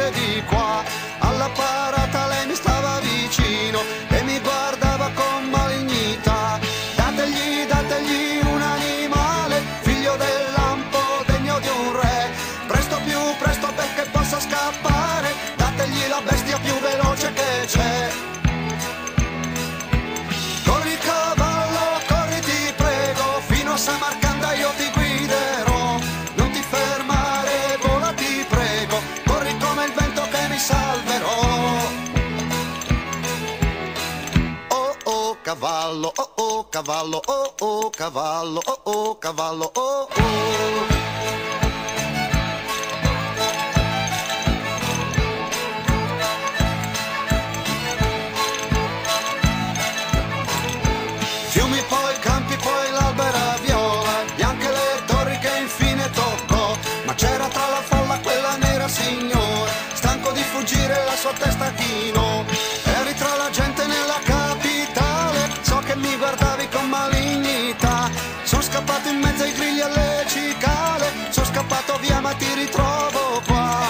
e di qua. Alla parata lei mi stava vicino e mi guardava con malignità. Dategli un animale, figlio del lampo, degno di un re. Presto, più presto perché possa scappare, dategli la bestia più veloce che c'è. Corri cavallo, corri ti prego, fino a Samarcanda io ti guiderò. Non ti fermare, vola ti prego, corri come il vento che mi salverò. Oh cavallo, oh cavallo, oh cavallo, oh cavallo, oh. Fiumi, poi campi, poi l'albera viola, bianche le torri che infine toccò. Ma c'era tra la folla quella nera signora, stanco di fuggire la sua testa chinò. Eri tra la gente nella capitale, so che mi guardavi con malignità. Sono scappato in mezzo ai grilli e alle cicale, sono scappato via ma ti ritrovo qua.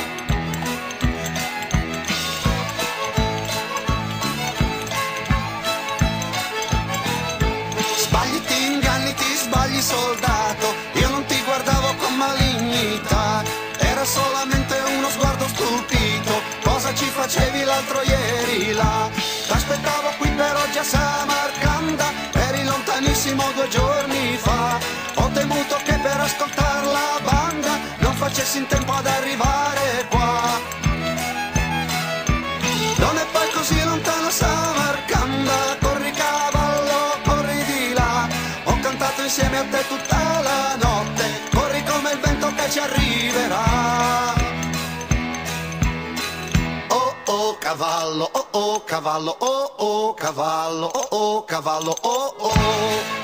Sbagli, ti inganni, ti sbagli soldato, io non ti guardavo con malignità, era solamente uno sguardo stupito. Cosa ci facevi l'altro ieri là? T'aspettavo qui per oggi a Samarcanda, eri lontanissimo 2 giorni fa. Ho temuto che per ascoltar la banda non facessi in tempo ad arrivare qua. Non è poi così lontano Samarcanda, corri cavallo, corri di là. Ho cantato insieme a te tutta la notte, corri come il vento che ci arriverà. Oh cavallo, oh cavallo, oh cavallo, oh cavallo, oh.